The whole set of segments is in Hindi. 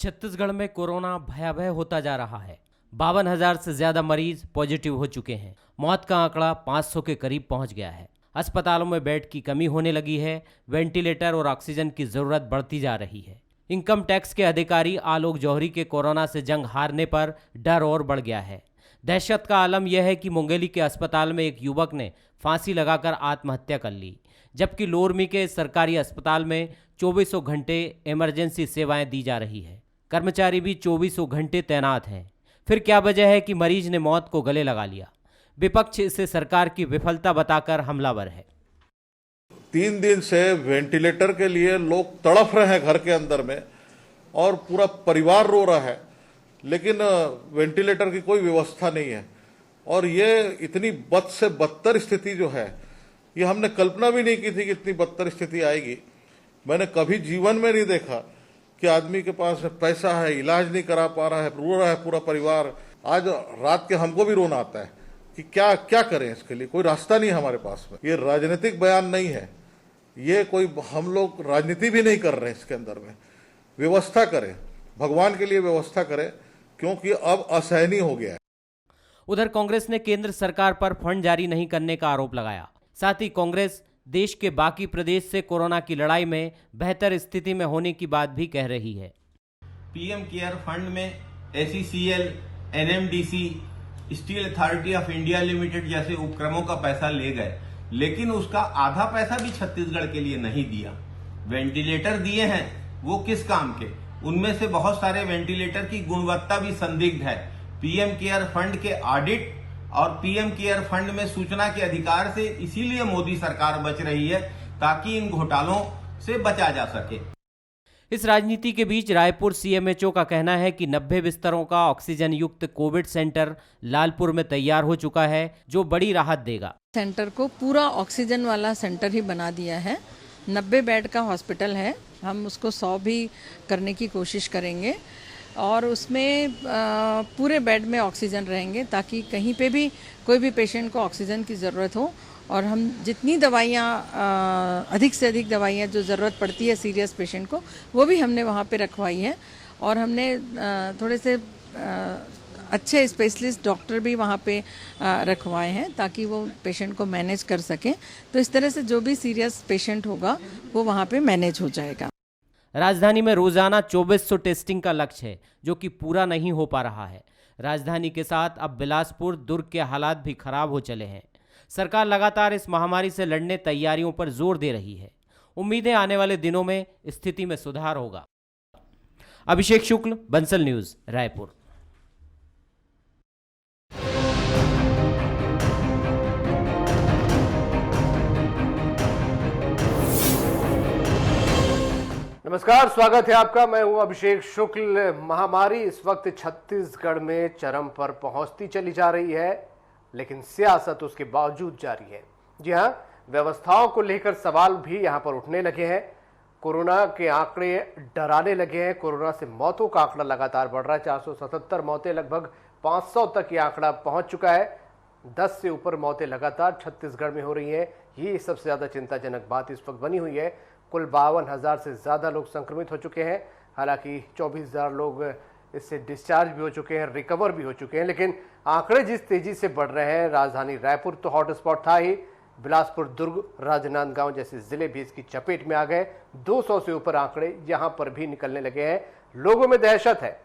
छत्तीसगढ़ में कोरोना भयावह होता जा रहा है। 52,000 से ज्यादा मरीज पॉजिटिव हो चुके हैं। मौत का आंकड़ा 500 के करीब पहुंच गया है। अस्पतालों में बेड की कमी होने लगी है। वेंटिलेटर और ऑक्सीजन की जरूरत बढ़ती जा रही है। इनकम टैक्स के अधिकारी आलोक जौहरी के कोरोना से जंग हारने पर डर और बढ़ गया है। दहशत का आलम यह है कि मुंगेली के अस्पताल में एक युवक ने फांसी लगाकर आत्महत्या कर ली, जबकि लोरमी के सरकारी अस्पताल में 24 घंटे इमरजेंसी सेवाएं दी जा रही है। कर्मचारी भी 24 घंटे तैनात हैं। फिर क्या वजह है कि मरीज ने मौत को गले लगा लिया? विपक्ष इसे सरकार की विफलता बताकर हमलावर है। 3 दिन से वेंटिलेटर के लिए लोग तड़फ रहे हैं घर के अंदर में, और पूरा परिवार रो रहा है, लेकिन वेंटिलेटर की कोई व्यवस्था नहीं है। और ये इतनी बद से बदतर स्थिति जो है, ये हमने कल्पना भी नहीं की थी कि इतनी बदतर स्थिति आएगी। मैंने कभी जीवन में नहीं देखा कि आदमी के पास पैसा है, इलाज नहीं करा पा रहा है, रो रहा है पूरा परिवार। आज रात के हमको भी रोना आता है कि क्या क्या करें, इसके लिए कोई रास्ता नहीं है हमारे पास में। ये राजनीतिक बयान नहीं है, ये कोई हम लोग राजनीति भी नहीं कर रहे हैं। इसके अंदर में व्यवस्था करें, भगवान के लिए व्यवस्था करें, क्योंकि अब असहनीय हो गया है। उधर कांग्रेस ने केंद्र सरकार पर फंड जारी नहीं करने का आरोप लगाया। साथ ही कांग्रेस देश के बाकी प्रदेश से कोरोना की लड़ाई में बेहतर स्थिति में होने की बात भी कह रही है। पीएम केयर फंड में SECL, NMDC, steel authority of India limited जैसे उपक्रमों का पैसा ले गए, लेकिन उसका आधा पैसा भी छत्तीसगढ़ के लिए नहीं दिया। वेंटिलेटर दिए हैं, वो किस काम के? उनमें से बहुत सारे वेंटिलेटर की गुणवत्ता भी संदिग्ध है। पीएम केयर फंड के ऑडिट और पीएम केयर फंड में सूचना के अधिकार से इसीलिए मोदी सरकार बच रही है, ताकि इन घोटालों से बचा जा सके। इस राजनीति के बीच रायपुर सीएमएचओ का कहना है कि 90 बिस्तरों का ऑक्सीजन युक्त कोविड सेंटर लालपुर में तैयार हो चुका है, जो बड़ी राहत देगा। सेंटर को पूरा ऑक्सीजन वाला सेंटर ही बना दिया है। 90 बेड का हॉस्पिटल है, हम उसको 100 भी करने की कोशिश करेंगे, और उसमें पूरे बेड में ऑक्सीजन रहेंगे, ताकि कहीं पे भी कोई भी पेशेंट को ऑक्सीजन की ज़रूरत हो। और हम जितनी दवाइयाँ, अधिक से अधिक दवाइयाँ जो ज़रूरत पड़ती है सीरियस पेशेंट को, वो भी हमने वहाँ पे रखवाई है। और हमने थोड़े से अच्छे स्पेशलिस्ट डॉक्टर भी वहाँ पे रखवाए हैं, ताकि वो पेशेंट को मैनेज कर सकें। तो इस तरह से जो भी सीरियस पेशेंट होगा वो वहाँ पे मैनेज हो जाएगा। राजधानी में रोजाना 2400 टेस्टिंग का लक्ष्य है, जो कि पूरा नहीं हो पा रहा है। राजधानी के साथ अब बिलासपुर, दुर्ग के हालात भी खराब हो चले हैं। सरकार लगातार इस महामारी से लड़ने तैयारियों पर जोर दे रही है। उम्मीद है आने वाले दिनों में स्थिति में सुधार होगा। अभिषेक शुक्ल, बंसल न्यूज, रायपुर। नमस्कार, स्वागत है आपका। मैं हूं अभिषेक शुक्ल। महामारी इस वक्त छत्तीसगढ़ में चरम पर पहुंचती चली जा रही है, लेकिन सियासत उसके बावजूद जारी है। जी हां, व्यवस्थाओं को लेकर सवाल भी यहां पर उठने लगे हैं। कोरोना के आंकड़े डराने लगे हैं। कोरोना से मौतों का आंकड़ा लगातार बढ़ रहा है। 477 मौतें, लगभग 500 तक ये आंकड़ा पहुंच चुका है। 10 से ऊपर मौतें लगातार छत्तीसगढ़ में हो रही हैं। ये सबसे ज्यादा चिंताजनक बात इस वक्त बनी हुई है। कुल 52,000 से ज़्यादा लोग संक्रमित हो चुके हैं। हालांकि 24,000 लोग इससे डिस्चार्ज भी हो चुके हैं, रिकवर भी हो चुके हैं। लेकिन आंकड़े जिस तेजी से बढ़ रहे हैं, राजधानी रायपुर तो हॉटस्पॉट था ही, बिलासपुर, दुर्ग, राजनांदगांव जैसे जिले भी इसकी चपेट में आ गए। 200 से ऊपर आंकड़े यहां पर भी निकलने लगे हैं। लोगों में दहशत है,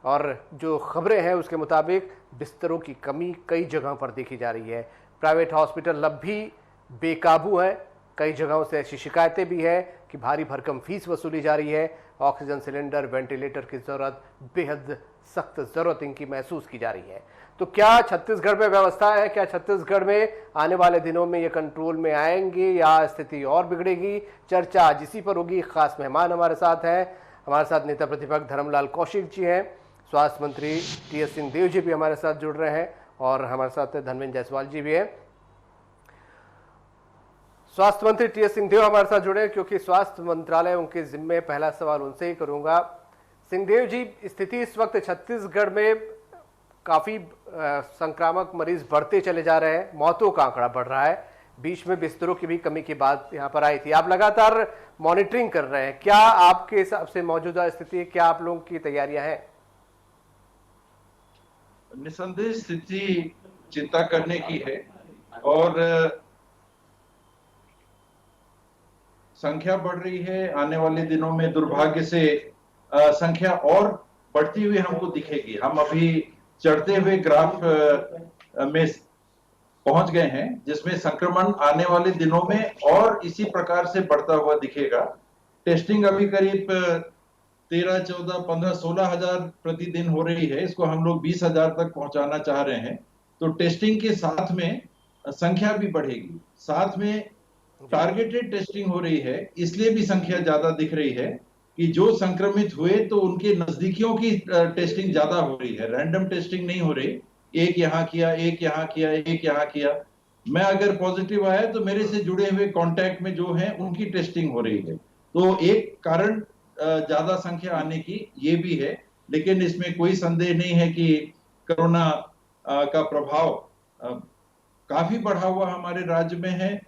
और जो खबरें हैं उसके मुताबिक बिस्तरों की कमी कई जगहों पर देखी जा रही है। प्राइवेट हॉस्पिटल अब भी बेकाबू हैं। कई जगहों से ऐसी शिकायतें भी है कि भारी भरकम फीस वसूली जा रही है। ऑक्सीजन सिलेंडर, वेंटिलेटर की जरूरत, बेहद सख्त जरूरत इनकी महसूस की जा रही है। तो क्या छत्तीसगढ़ में व्यवस्था है? क्या छत्तीसगढ़ में आने वाले दिनों में ये कंट्रोल में आएंगे या स्थिति और बिगड़ेगी? चर्चा आज इसी पर होगी। खास मेहमान हमारे साथ हैं। हमारे साथ नेता प्रतिपक्ष धर्मलाल कौशिक जी हैं, स्वास्थ्य मंत्री टीएस सिंहदेव जी भी हमारे साथ जुड़ रहे हैं, और हमारे साथ धर्मेंद्र जायसवाल जी भी हैं। स्वास्थ्य मंत्री टीएस सिंहदेव हमारे साथ जुड़े, क्योंकि स्वास्थ्य मंत्रालय उनके जिम्मे। पहला सवाल उनसे ही करूंगा। सिंहदेव जी, स्थिति इस वक्त छत्तीसगढ़ में काफी संक्रामक मरीज बढ़ते चले जा रहे हैं, मौतों का आंकड़ा बढ़ रहा है। बीच में बिस्तरों की भी कमी की बात यहाँ पर आई थी। आप लगातार मॉनिटरिंग कर रहे हैं, क्या आपके हिसाब से मौजूदा स्थिति, क्या आप लोगों की तैयारियां हैं? निसंदेह स्थिति चिंता करने की है और संख्या बढ़ रही है। आने वाले दिनों में दुर्भाग्य से संख्या और बढ़ती हुई हमको दिखेगी। हम अभी चढ़ते हुए ग्राफ में पहुंच गए हैं, जिसमें संक्रमण आने वाले दिनों में और इसी प्रकार से बढ़ता हुआ दिखेगा। टेस्टिंग अभी करीब 13, 14, 15, 16 हजार प्रतिदिन हो रही है। इसको हम लोग 20 हजार तक पहुंचाना चाह रहे हैं। तो टेस्टिंग के साथ में संख्या भी बढ़ेगी, साथ में टारगेटेड टेस्टिंग हो रही है, इसलिए भी संख्या ज्यादा दिख रही है कि जो संक्रमित हुए तो उनके नजदीकियों की टेस्टिंग ज्यादा हो रही है। रैंडम टेस्टिंग नहीं हो रही, एक यहाँ किया, एक यहाँ किया, एक यहाँ किया। मैं अगर पॉजिटिव आया तो मेरे से जुड़े हुए कांटेक्ट में जो है उनकी टेस्टिंग हो रही है। तो एक कारण ज्यादा संख्या आने की ये भी है, लेकिन इसमें कोई संदेह नहीं है कि कोरोना का प्रभाव काफी बढ़ा हुआ हमारे राज्य में है।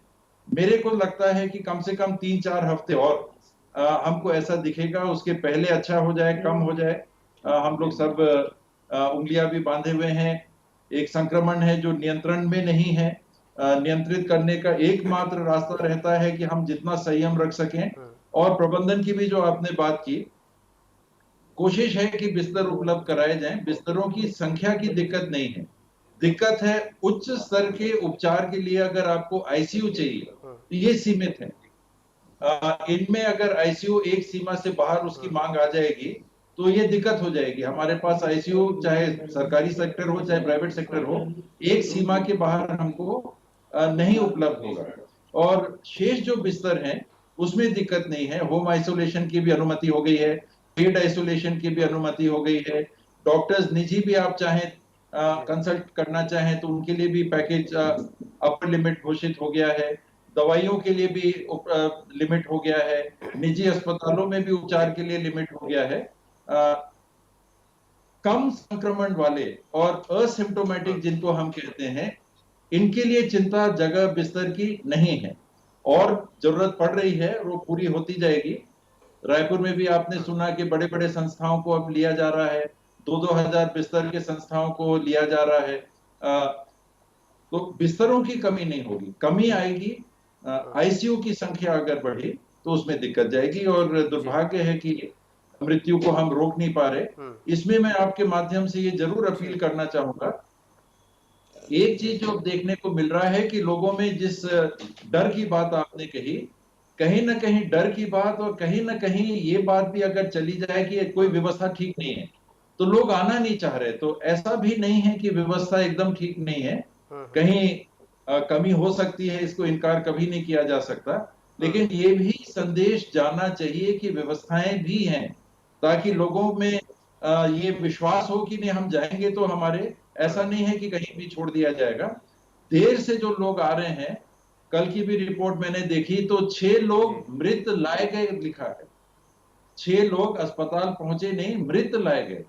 मेरे को लगता है कि कम से कम 3-4 हफ्ते और हमको ऐसा दिखेगा। उसके पहले अच्छा हो जाए, कम हो जाए, हम लोग सब उंगलियां भी बांधे हुए हैं। एक संक्रमण है जो नियंत्रण में नहीं है। नियंत्रित करने का एकमात्र रास्ता रहता है कि हम जितना संयम रख सकें। और प्रबंधन की भी जो आपने बात की, कोशिश है कि बिस्तर उपलब्ध कराए जाएं। बिस्तरों की संख्या की दिक्कत नहीं है, दिक्कत है उच्च स्तर के उपचार के लिए अगर आपको आईसीयू चाहिए तो ये सीमित है। इनमें अगर आईसीयू एक सीमा से बाहर उसकी मांग आ जाएगी तो ये दिक्कत हो जाएगी। हमारे पास आईसीयू चाहे सरकारी सेक्टर हो चाहे प्राइवेट सेक्टर हो, एक सीमा के बाहर हमको नहीं उपलब्ध होगा। और शेष जो बिस्तर हैं उसमें दिक्कत नहीं है। होम आइसोलेशन की भी अनुमति हो गई है, पेड आइसोलेशन की भी अनुमति हो गई है। डॉक्टर्स निजी भी आप चाहें कंसल्ट करना चाहें तो उनके लिए भी पैकेज अपर लिमिट घोषित हो गया है। दवाइयों के लिए भी लिमिट हो गया है। निजी अस्पतालों में भी उपचार के लिए लिमिट हो गया है। कम संक्रमण वाले और असिम्प्टोमेटिक जिनको हम कहते हैं, इनके लिए चिंता जगह बिस्तर की नहीं है और जरूरत पड़ रही है, वो पूरी होती जाएगी। रायपुर में भी आपने सुना कि बड़े बड़े संस्थाओं को अब लिया जा रहा है, 2-2 हजार बिस्तर के संस्थाओं को लिया जा रहा है। तो बिस्तरों की कमी नहीं होगी, कमी आएगी। आईसीयू की संख्या अगर बढ़ी तो उसमें दिक्कत जाएगी और दुर्भाग्य है कि मृत्यु को हम रोक नहीं पा रहे। इसमें मैं आपके माध्यम से ये जरूर अपील करना चाहूंगा। एक चीज जो देखने को मिल रहा है कि लोगों में जिस डर की बात आपने कही, कहीं ना कहीं डर की बात और कहीं ना कहीं ये बात भी अगर चली जाए कि कोई व्यवस्था ठीक नहीं है तो लोग आना नहीं चाह रहे। तो ऐसा भी नहीं है कि व्यवस्था एकदम ठीक नहीं है, कहीं कमी हो सकती है, इसको इनकार कभी नहीं किया जा सकता। लेकिन ये भी संदेश जाना चाहिए कि व्यवस्थाएं भी हैं, ताकि लोगों में ये विश्वास हो कि नहीं हम जाएंगे तो हमारे, ऐसा नहीं है कि कहीं भी छोड़ दिया जाएगा। देर से जो लोग आ रहे हैं, कल की भी रिपोर्ट मैंने देखी तो 6 लोग मृत लाए गए लिखा है। 6 लोग अस्पताल पहुंचे नहीं, मृत लाए गए।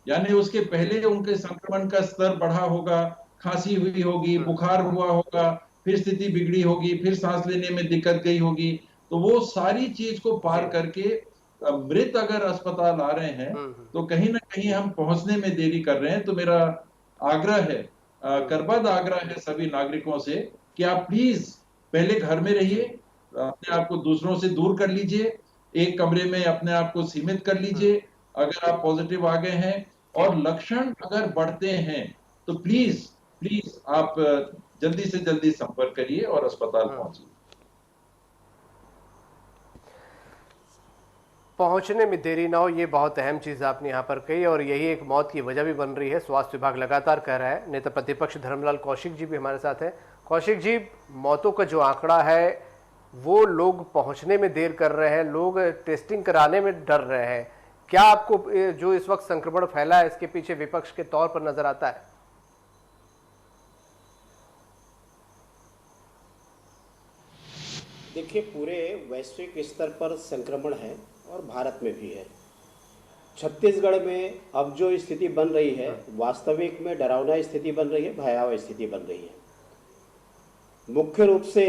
यानी उसके पहले उनके संक्रमण का स्तर बढ़ा होगा, खांसी हुई होगी, बुखार हुआ होगा, फिर स्थिति बिगड़ी होगी, फिर सांस लेने में दिक्कत गई होगी। तो वो सारी चीज को पार करके मृत अगर अस्पताल आ रहे हैं तो कहीं ना कहीं हम पहुंचने में देरी कर रहे हैं। तो मेरा आग्रह है, करबद्ध आग्रह है सभी नागरिकों से कि आप प्लीज पहले घर में रहिए, अपने आप को दूसरों से दूर कर लीजिए, एक कमरे में अपने आप को सीमित कर लीजिए। अगर आप पॉजिटिव आ गए हैं और लक्षण अगर बढ़ते हैं तो प्लीज आप जल्दी से जल्दी संपर्क करिए और अस्पताल पहुंचिए। पहुंचने में देरी ना हो, ये बहुत अहम चीज़ आपने यहाँ पर कही और यही एक मौत की वजह भी बन रही है। स्वास्थ्य विभाग लगातार कह रहा है। नेता प्रतिपक्ष धर्मलाल कौशिक जी भी हमारे साथ हैं। कौशिक जी, मौतों का जो आंकड़ा है वो लोग पहुंचने में देर कर रहे हैं, लोग टेस्टिंग कराने में डर रहे हैं। क्या आपको जो इस वक्त संक्रमण फैला है इसके पीछे विपक्ष के तौर पर नजर आता है? देखिए, पूरे वैश्विक स्तर पर संक्रमण है और भारत में भी है। छत्तीसगढ़ में अब जो स्थिति बन रही है वास्तविक में डरावना स्थिति बन रही है, भयावह स्थिति बन रही है। मुख्य रूप से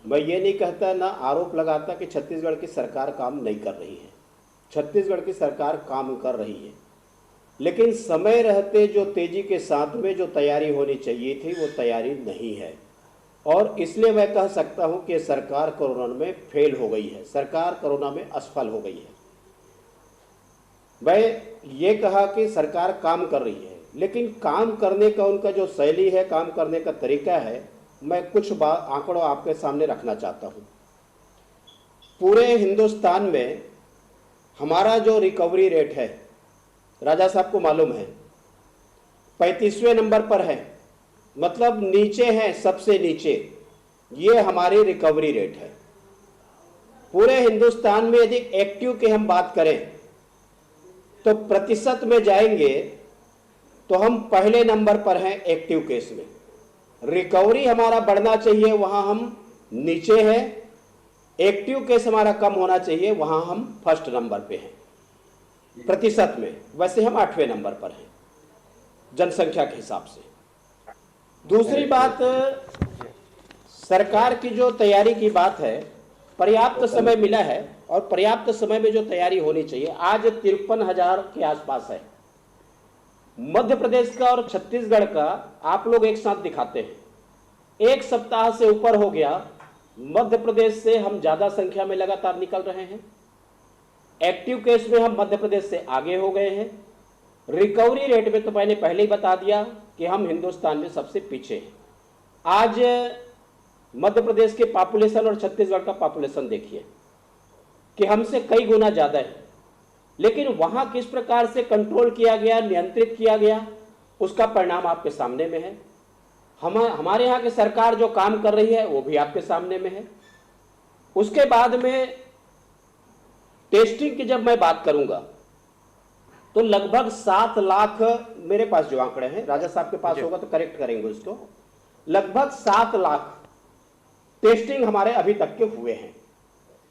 मैं ये नहीं कहता, ना आरोप लगाता कि छत्तीसगढ़ की सरकार काम नहीं कर रही है। छत्तीसगढ़ की सरकार काम कर रही है, लेकिन समय रहते जो तेजी के साथ में जो तैयारी होनी चाहिए थी वो तैयारी नहीं है। और इसलिए मैं कह सकता हूं कि सरकार कोरोना में फेल हो गई है, सरकार कोरोना में असफल हो गई है। मैं ये कहा कि सरकार काम कर रही है, लेकिन काम करने का उनका जो शैली है, काम करने का तरीका है, मैं कुछ आंकड़ों आपके सामने रखना चाहता हूं। पूरे हिंदुस्तान में हमारा जो रिकवरी रेट है, राजा साहब को मालूम है, 35वें नंबर पर है, मतलब नीचे है, सबसे नीचे। ये हमारी रिकवरी रेट है। पूरे हिंदुस्तान में यदि एक्टिव की हम बात करें तो प्रतिशत में जाएंगे तो हम पहले नंबर पर हैं एक्टिव केस में। रिकवरी हमारा बढ़ना चाहिए, वहां हम नीचे हैं। एक्टिव केस हमारा कम होना चाहिए, वहां हम फर्स्ट नंबर पे हैं प्रतिशत में। वैसे हम 8वें नंबर पर हैं जनसंख्या के हिसाब से। दूसरी बात, सरकार की जो तैयारी की बात है, पर्याप्त समय मिला है और पर्याप्त समय में जो तैयारी होनी चाहिए, आज 53,000 के आसपास है। मध्य प्रदेश का और छत्तीसगढ़ का आप लोग एक साथ दिखाते हैं। एक सप्ताह से ऊपर हो गया, मध्य प्रदेश से हम ज्यादा संख्या में लगातार निकल रहे हैं। एक्टिव केस में हम मध्य प्रदेश से आगे हो गए हैं। रिकवरी रेट में तो मैंने पहले ही बता दिया कि हम हिंदुस्तान में सबसे पीछे हैं। आज मध्य प्रदेश के पॉपुलेशन और छत्तीसगढ़ का पॉपुलेशन देखिए कि हमसे कई गुना ज्यादा है, लेकिन वहां किस प्रकार से कंट्रोल किया गया, नियंत्रित किया गया, उसका परिणाम आपके सामने में है। हमारे यहाँ की सरकार जो काम कर रही है वो भी आपके सामने में है। उसके बाद में टेस्टिंग की जब मैं बात करूंगा तो लगभग 7 लाख, मेरे पास जो आंकड़े हैं, राजा साहब के पास होगा तो करेक्ट करेंगे उसको, लगभग 7 लाख टेस्टिंग हमारे अभी तक के हुए हैं।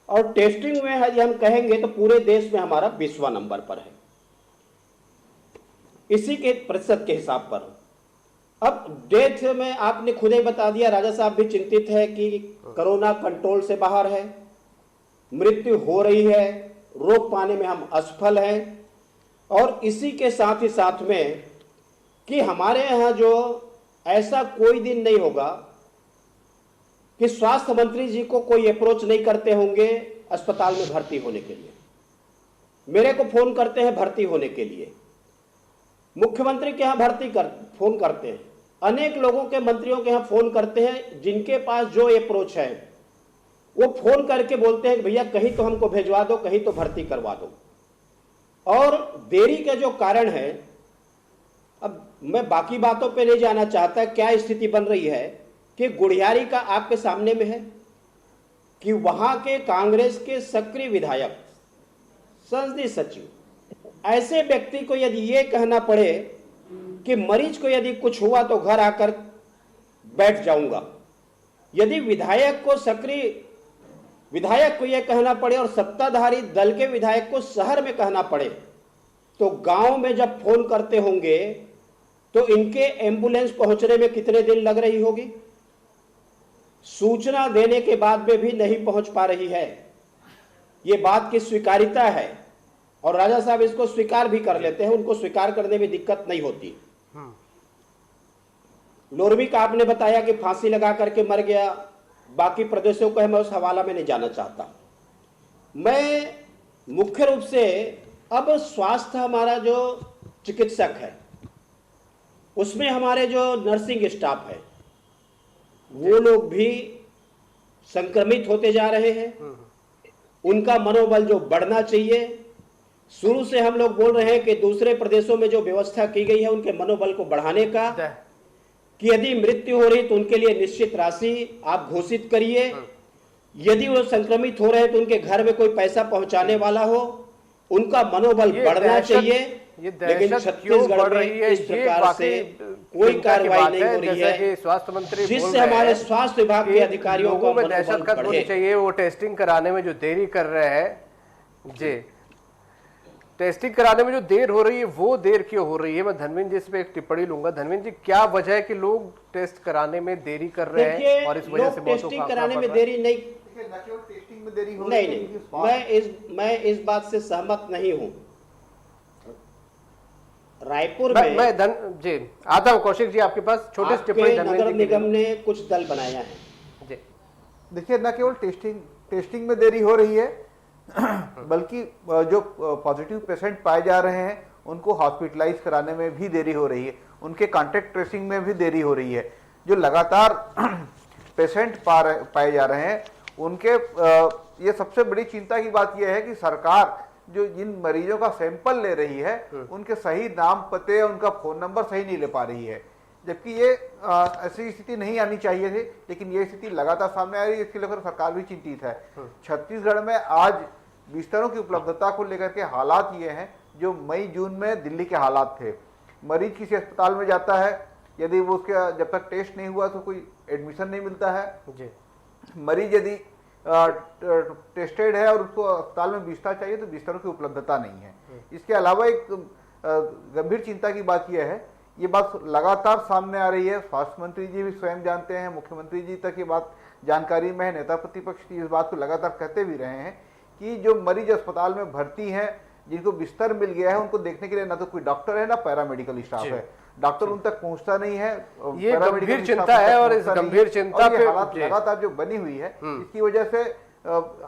और टेस्टिंग में यदि हम कहेंगे तो पूरे देश में हमारा 20वां नंबर पर है, इसी के प्रतिशत के हिसाब पर। अब डेथ में आपने खुद ही बता दिया, राजा साहब भी चिंतित है कि कोरोना कंट्रोल से बाहर है, मृत्यु हो रही है, रोक पाने में हम असफल हैं। और इसी के साथ ही साथ में कि हमारे यहाँ जो ऐसा कोई दिन नहीं होगा कि स्वास्थ्य मंत्री जी को कोई अप्रोच नहीं करते होंगे अस्पताल में भर्ती होने के लिए। मेरे को फोन करते हैं भर्ती होने के लिए, मुख्यमंत्री के यहाँ फोन करते हैं, अनेक लोगों के मंत्रियों के यहाँ फोन करते हैं, जिनके पास जो अप्रोच है वो फोन करके बोलते हैं कि भैया कहीं तो हमको भेजवा दो, कहीं तो भर्ती करवा दो। और देरी का जो कारण है, अब मैं बाकी बातों पे नहीं जाना चाहता, क्या स्थिति बन रही है कि गुड़ियारी का आपके सामने में है कि वहां के कांग्रेस के सक्रिय विधायक, संसदीय सचिव, ऐसे व्यक्ति को यदि ये कहना पड़े कि मरीज को यदि कुछ हुआ तो घर आकर बैठ जाऊंगा, यदि विधायक को यह कहना पड़े और सत्ताधारी दल के विधायक को शहर में कहना पड़े, तो गांव में जब फोन करते होंगे तो इनके एम्बुलेंस पहुंचने में कितने दिन लग रही होगी। सूचना देने के बाद में भी नहीं पहुंच पा रही है। ये बात की स्वीकार्यता है और राजा साहब इसको स्वीकार भी कर लेते हैं, उनको स्वीकार करने में दिक्कत नहीं होती। लोरवी का आपने बताया कि फांसी लगा करके मर गया, बाकी प्रदेशों को मैं उस हवाला में नहीं जाना चाहता। मैं मुख्य रूप से अब स्वास्थ्य, हमारा जो चिकित्सक है उसमें हमारे जो नर्सिंग स्टाफ है वो लोग भी संक्रमित होते जा रहे हैं। उनका मनोबल जो बढ़ना चाहिए, शुरू से हम लोग बोल रहे हैं कि दूसरे प्रदेशों में जो व्यवस्था की गई है उनके मनोबल को बढ़ाने का, कि यदि मृत्यु हो रही तो उनके लिए निश्चित राशि आप घोषित करिए। यदि वो संक्रमित हो रहे हैं तो उनके घर में कोई पैसा पहुंचाने वाला हो, उनका मनोबल बढ़ना चाहिए। लेकिन छत्तीसगढ़ में इस प्रकार से कोई कार्रवाई नहीं हो रही है, स्वास्थ्य मंत्री जिससे हमारे स्वास्थ्य विभाग के अधिकारियों को दहशत खत्म होनी चाहिए। वो टेस्टिंग कराने में जो देरी कर रहे हैं जी, टेस्टिंग कराने में जो देर हो रही है वो देर क्यों हो रही है? मैं धनविंद जी पे एक टिप्पणी लूंगा। धनविंद जी, क्या वजह है कि लोग टेस्ट कराने में देरी कर रहे हैं और इस वजह से टेस्टिंग कराने में देरी नहीं, न केवल टेस्टिंग में देरी हो नहीं नहीं, मैं इस बात से सहमत नहीं हूं। रायपुर में मैं जी आता हूं। कौशिक जी आपके पास छोटी टिप्पणी नगर निगम ने कुछ दल बनाया है जी। देखिए, न केवल टेस्टिंग में देरी हो रही है बल्कि जो पॉजिटिव पेशेंट पाए जा रहे हैं उनको हॉस्पिटलाइज कराने में भी देरी हो रही है, उनके कॉन्टैक्ट ट्रेसिंग में भी देरी हो रही है। जो लगातार पेशेंट पाए जा रहे हैं उनके ये सबसे बड़ी चिंता की बात यह है कि सरकार जो जिन मरीजों का सैंपल ले रही है उनके सही नाम, पते, उनका फोन नंबर सही नहीं ले पा रही है, जबकि ये ऐसी स्थिति नहीं आनी चाहिए थी, लेकिन ये स्थिति लगातार सामने आ रही है। इसके लेकर सरकार भी चिंतित है। छत्तीसगढ़ में आज बिस्तरों की उपलब्धता को लेकर के हालात ये हैं जो मई जून में दिल्ली के हालात थे। मरीज किसी अस्पताल में जाता है, यदि वो उसके जब तक टेस्ट नहीं हुआ तो कोई एडमिशन नहीं मिलता है जी। मरीज यदि टेस्टेड है और उसको अस्पताल में बिस्तर चाहिए तो बिस्तरों की उपलब्धता नहीं है। इसके अलावा एक गंभीर चिंता की बात यह है, ये बात लगातार सामने आ रही है, स्वास्थ्य मंत्री जी भी स्वयं जानते हैं, मुख्यमंत्री जी तक ये बात जानकारी में है, नेता प्रतिपक्ष इस बात को लगातार कहते भी रहे हैं कि जो मरीज अस्पताल में भर्ती हैं, जिनको बिस्तर मिल गया है, उनको देखने के लिए ना तो कोई डॉक्टर है ना पैरामेडिकल स्टाफ है, डॉक्टर उन तक पहुंचता नहीं है। ये गंभीर चिंता है और इस गंभीर चिंता पे हालात लगातार जो बनी हुई है इसकी वजह से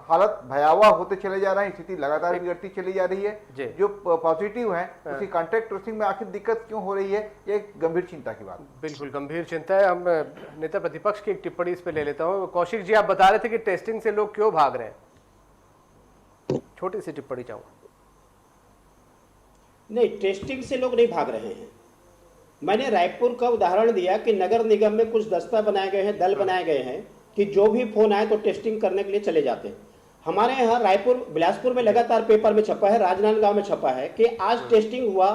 हालत भयावह होते चले जा रहे हैं, स्थिति लगातार बिगड़ती चली जा रही है। जो पॉजिटिव हैं उसकी कॉन्टैक्ट ट्रेसिंग में आखिर दिक्कत क्यों हो रही है, ये एक गंभीर चिंता की बात। बिल्कुल गंभीर चिंता है। हम नेता प्रतिपक्ष की एक टिप्पणी इस पे ले लेता हूँ। कौशिक जी, आप बता रहे थे कि टेस्टिंग से लोग क्यों भाग रहे हैं, छोटी सी टिप्पणी चाहूंगा। नहीं, टेस्टिंग से लोग नहीं भाग रहे हैं। मैंने रायपुर का उदाहरण दिया कि नगर निगम में कुछ दस्ता बनाए गए हैं, दल बनाए गए हैं कि जो भी फोन आए तो टेस्टिंग करने के लिए चले जाते हैं। हमारे यहाँ रायपुर, बिलासपुर में लगातार पेपर में छपा है, राजनांदगांव में छपा है कि आज टेस्टिंग हुआ,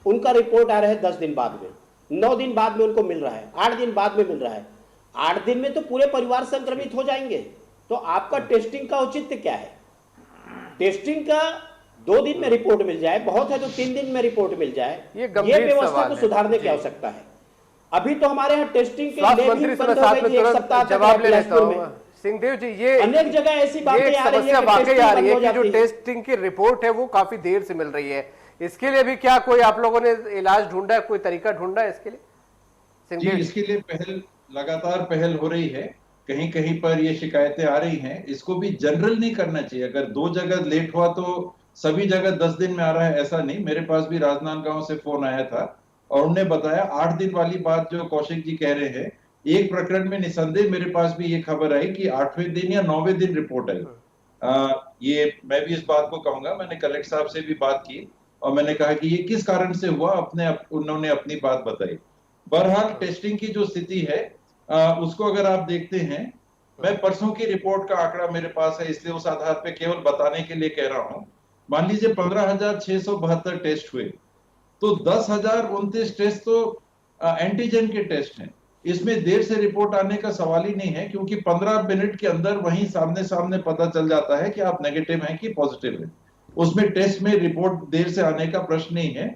उनका रिपोर्ट आ रहा है 10 दिन बाद में, 9 दिन बाद में उनको मिल रहा है, 8 दिन बाद में मिल रहा है। 8 दिन में तो पूरे परिवार संक्रमित हो जाएंगे, तो आपका टेस्टिंग का औचित्य क्या है? टेस्टिंग का 2 दिन में रिपोर्ट मिल जाए, बहुत है तो 3 दिन में रिपोर्ट मिल जाए, ये व्यवस्था को सुधारने की आवश्यकता है। अभी तो हमारे यहाँ टेस्टिंग के लिए भी बंद हो गई थी, 1 सप्ताह जवाब ले लेता हूं। सिंहदेव जी, ये अनेक जगह ऐसी बातें आ रही है कि जो टेस्टिंग की रिपोर्ट है वो काफी देर से मिल रही है। इसके लिए भी क्या कोई आप लोगों ने इलाज ढूंढा है, कोई तरीका ढूंढा है इसके लिए? जी, इसके लिए लगातार पहल हो रही है। कहीं कहीं पर ये शिकायतें आ रही हैं, इसको भी जनरल नहीं करना चाहिए। अगर 2 जगह लेट हुआ तो सभी जगह 10 दिन में आ रहा है, ऐसा नहीं। मेरे पास भी राजनांदगांव से फोन आया था और उन्होंने बताया 8 दिन वाली बात जो कौशिक जी कह रहे हैं, एक प्रकरण में निसंदेह मेरे पास भी ये खबर आई कि 8वें दिन या 9वें दिन रिपोर्ट आई। ये मैं भी इस बात को कहूंगा, मैंने कलेक्टर साहब से भी बात की और मैंने कहा कि ये किस कारण से हुआ, उन्होंने अपनी बात बताई। बहरहाल टेस्टिंग की जो स्थिति है उसको अगर आप देखते हैं, मैं परसों की रिपोर्ट का आंकड़ा मेरे पास है, इसलिए उस आधार पे केवल बताने के लिए कह रहा हूं। मान लीजिए 15,672 टेस्ट हुए, तो 10,029 टेस्ट तो एंटीजन के टेस्ट हैं। इसमें देर से रिपोर्ट आने का सवाल ही नहीं है, क्योंकि 15 मिनट के अंदर वहीं सामने सामने पता चल जाता है कि आप नेगेटिव हैं कि पॉजिटिव हैं। उसमें टेस्ट में रिपोर्ट देर से आने का प्रश्न नहीं है।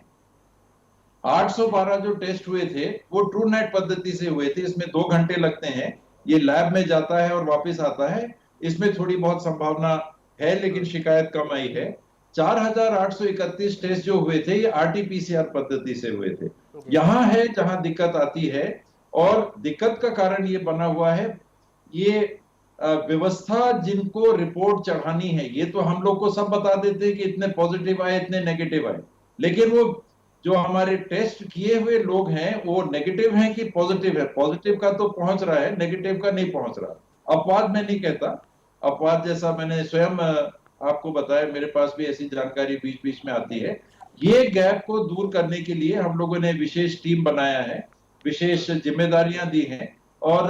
812 जो टेस्ट हुए थे वो ट्रू नेट पद्धति से हुए थे, इसमें 2 घंटे लगते हैं, ये लैब में जाता है और वापस आता है, इसमें थोड़ी बहुत संभावना है, लेकिन शिकायत कम आई है। 4,831 टेस्ट जो हुए थे ये RT-PCR पद्धति से हुए थे। यहां है जहां दिक्कत आती है, और दिक्कत का कारण ये बना हुआ है, ये व्यवस्था जिनको रिपोर्ट चढ़ानी है, ये तो हम लोग को सब बता देते हैं कि इतने पॉजिटिव आए, इतने नेगेटिव आए, लेकिन वो जो हमारे टेस्ट किए हुए लोग हैं वो नेगेटिव हैं कि पॉजिटिव है, पॉजिटिव का तो पहुंच रहा है, नेगेटिव का नहीं पहुंच रहा। अपवाद मैं नहीं कहता, अपवाद जैसा मैंने स्वयं आपको बताया, मेरे पास भी ऐसी जानकारी बीच बीच में आती है। ये गैप को दूर करने के लिए हम लोगों ने विशेष टीम बनाया है, विशेष जिम्मेदारियां दी हैं, और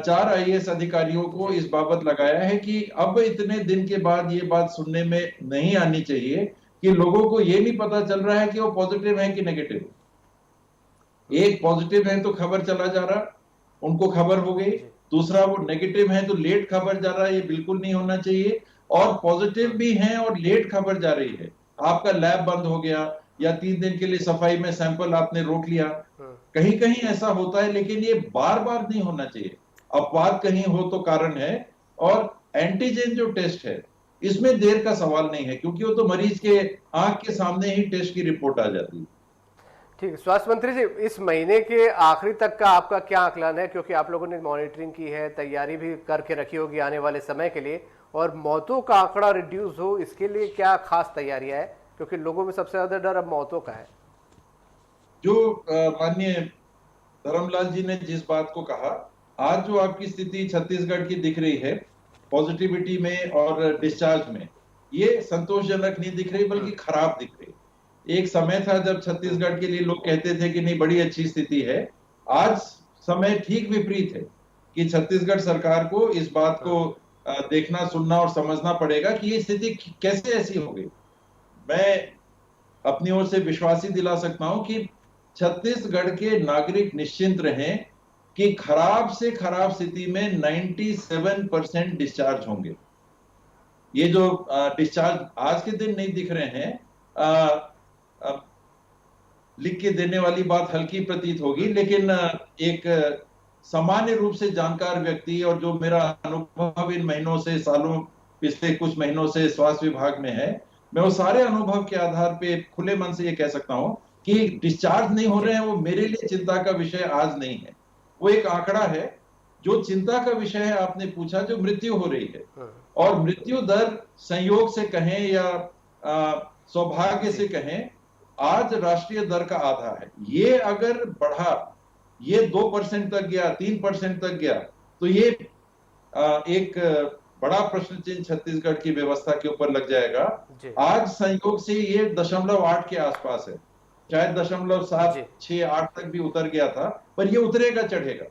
4 IAS अधिकारियों को इस बाबत लगाया है कि अब इतने दिन के बाद ये बात सुनने में नहीं आनी चाहिए कि लोगों को ये नहीं पता चल रहा है कि वो पॉजिटिव है कि नेगेटिव। एक पॉजिटिव है तो खबर चला जा रहा, उनको खबर हो गई, दूसरा वो नेगेटिव है तो लेट खबर जा रहा है, ये बिल्कुल नहीं होना चाहिए। और पॉजिटिव भी हैं और लेट खबर जा रही है आपका लैब बंद हो गया या 3 दिन के लिए सफाई में सैंपल आपने रोक लिया, कहीं कहीं ऐसा होता है, लेकिन ये बार बार नहीं होना चाहिए। अपवाद कहीं हो तो कारण है। और एंटीजन जो टेस्ट है इसमें देर का सवाल नहीं है, क्योंकि वो तो मरीज के आंख के सामने ही टेस्ट की रिपोर्ट आ जाती है। ठीक है, स्वास्थ्य मंत्री जी, इस महीने के आखिरी तक का आपका क्या आकलन है, क्योंकि आप लोगों ने मॉनिटरिंग की है, तैयारी भी करके रखी होगी आने वाले समय के लिए, और मौतों का आंकड़ा रिड्यूस हो इसके लिए क्या खास तैयारियां है, क्योंकि लोगों में सबसे ज्यादा डर अब मौतों का है। जो माननीय धर्मलाल जी ने जिस बात को कहा, आज जो आपकी स्थिति छत्तीसगढ़ की दिख रही है पॉजिटिविटी में और डिस्चार्ज में, ये संतोषजनक नहीं दिख रही बल्कि खराब दिख रही। एक समय था जब छत्तीसगढ़ के लिए लोग कहते थे कि नहीं बड़ी अच्छी स्थिति है। आज समय ठीक विपरीत है कि छत्तीसगढ़ सरकार को इस बात को देखना, सुनना और समझना पड़ेगा कि ये स्थिति कैसे ऐसी हो गई। मैं अपनी ओर से विश्वास ही दिला सकता हूं कि छत्तीसगढ़ के नागरिक निश्चिंत रहें कि खराब से खराब स्थिति में 97% डिस्चार्ज होंगे। ये जो डिस्चार्ज आज के दिन नहीं दिख रहे हैं, लिख के देने वाली बात हल्की प्रतीत होगी, लेकिन एक सामान्य रूप से जानकार व्यक्ति और जो मेरा अनुभव इन महीनों से, सालों, पिछले कुछ महीनों से स्वास्थ्य विभाग में है, मैं वो सारे अनुभव के आधार पे खुले मन से ये कह सकता हूं कि डिस्चार्ज नहीं हो रहे हैं वो मेरे लिए चिंता का विषय आज नहीं है। वो एक आंकड़ा है। जो चिंता का विषय है आपने पूछा, जो मृत्यु हो रही है, और मृत्यु दर संयोग से कहें या सौभाग्य से कहें, आज राष्ट्रीय दर का आधा है। ये अगर बढ़ा, ये 2% तक गया, 3% तक गया, तो ये एक बड़ा प्रश्न चिन्ह छत्तीसगढ़ की व्यवस्था के ऊपर लग जाएगा। आज संयोग से ये 0.8 के आसपास है, शायद 0.768 तक भी उतर गया था, पर ये उतरेगा, चढ़ेगा।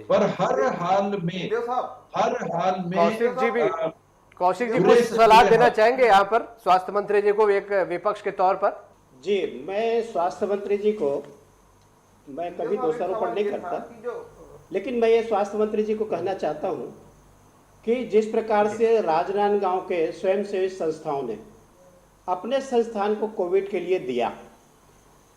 पर हर हाल में कौशिक जी कुछ सलाह देना चाहेंगे यहाँ पर स्वास्थ्य मंत्री जी को, एक विपक्ष के तौर पर? जी, मैं स्वास्थ्य मंत्री जी को, मैं कभी दोषारोपण नहीं करता, लेकिन मैं ये स्वास्थ्य मंत्री जी को कहना चाहता हूँ कि जिस प्रकार से राजनांदगांव के स्वयंसेवी संस्थाओं ने अपने संस्थान को कोविड के लिए दिया,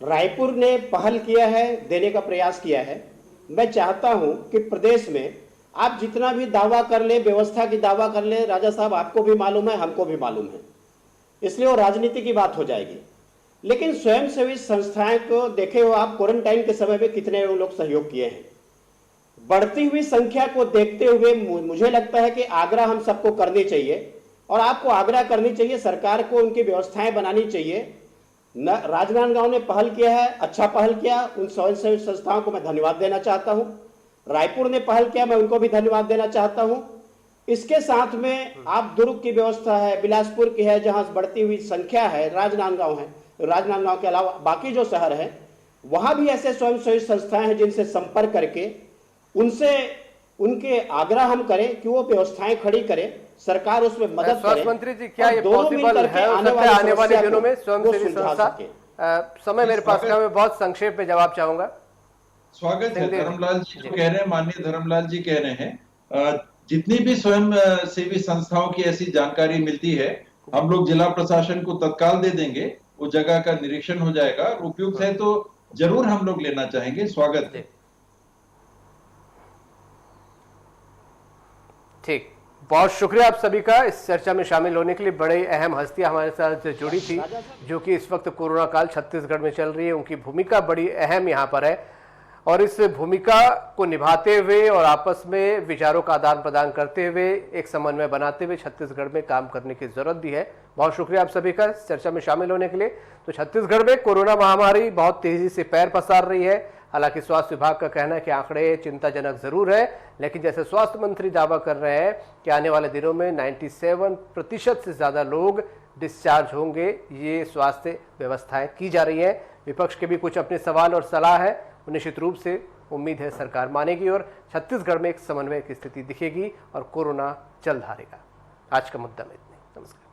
रायपुर ने पहल किया है, देने का प्रयास किया है। मैं चाहता हूं कि प्रदेश में आप जितना भी दावा कर ले, व्यवस्था की दावा कर ले, राजा साहब आपको भी मालूम है, हमको भी मालूम है, इसलिए वो राजनीति की बात हो जाएगी। लेकिन स्वयंसेवी संस्थाएं को देखे हो आप, क्वारंटाइन के समय में कितने लोग सहयोग किए हैं। बढ़ती हुई संख्या को देखते हुए मुझे लगता है कि आग्रह हम सबको करनी चाहिए, और आपको आग्रह करनी चाहिए, सरकार को उनकी व्यवस्थाएं बनानी चाहिए। राजनांदगांव ने पहल किया है, अच्छा पहल किया, उन स्वयंसेवी संस्थाओं को मैं धन्यवाद देना चाहता हूं। रायपुर ने पहल किया, मैं उनको भी धन्यवाद देना चाहता हूं। इसके साथ में आप दुर्ग की व्यवस्था है, बिलासपुर की है, जहां बढ़ती हुई संख्या है, राजनांदगांव है, राजनांदगांव के अलावा बाकी जो शहर हैं वहां भी ऐसे स्वयंसेवी संस्थाएं हैं जिनसे संपर्क करके उनसे उनके आग्रह हम करें कि वो व्यवस्थाएं खड़ी करें, सरकार उसमें मदद करे। स्वास्थ्य मंत्री जी, क्या ये पॉसिबल है आने वाले दिनों में स्वयंसेवी संस्था? समय मेरे पास का, मैं बहुत संक्षेप में जवाब चाहूंगा। स्वागत है धर्मलाल जी जो कह रहे हैं, माननीय धर्मलाल जी कह रहे हैं, जितनी भी स्वयं सेवी संस्थाओं की ऐसी जानकारी मिलती है हम लोग जिला प्रशासन को तत्काल दे देंगे, वो जगह का निरीक्षण हो जाएगा, उपयुक्त है तो जरूर हम लोग लेना चाहेंगे। स्वागत है। ठीक, बहुत शुक्रिया आप सभी का इस चर्चा में शामिल होने के लिए। बड़े अहम हस्तियां हमारे साथ जुड़ी थी जो कि इस वक्त कोरोना काल छत्तीसगढ़ में चल रही है, उनकी भूमिका बड़ी अहम यहाँ पर है, और इस भूमिका को निभाते हुए और आपस में विचारों का आदान प्रदान करते हुए एक समन्वय बनाते हुए छत्तीसगढ़ में काम करने की जरूरत भी है। बहुत शुक्रिया आप सभी का इस चर्चा में शामिल होने के लिए। तो छत्तीसगढ़ में कोरोना महामारी बहुत तेजी से पैर पसार रही है। हालांकि स्वास्थ्य विभाग का कहना है कि आंकड़े चिंताजनक जरूर है, लेकिन जैसे स्वास्थ्य मंत्री दावा कर रहे हैं कि आने वाले दिनों में 97% से ज्यादा लोग डिस्चार्ज होंगे, ये स्वास्थ्य व्यवस्थाएं की जा रही हैं। विपक्ष के भी कुछ अपने सवाल और सलाह है, निश्चित रूप से उम्मीद है सरकार मानेगी और छत्तीसगढ़ में एक समन्वय की स्थिति दिखेगी और कोरोना जल्द हारेगा। आज का मुद्दा में इतना। नमस्कार।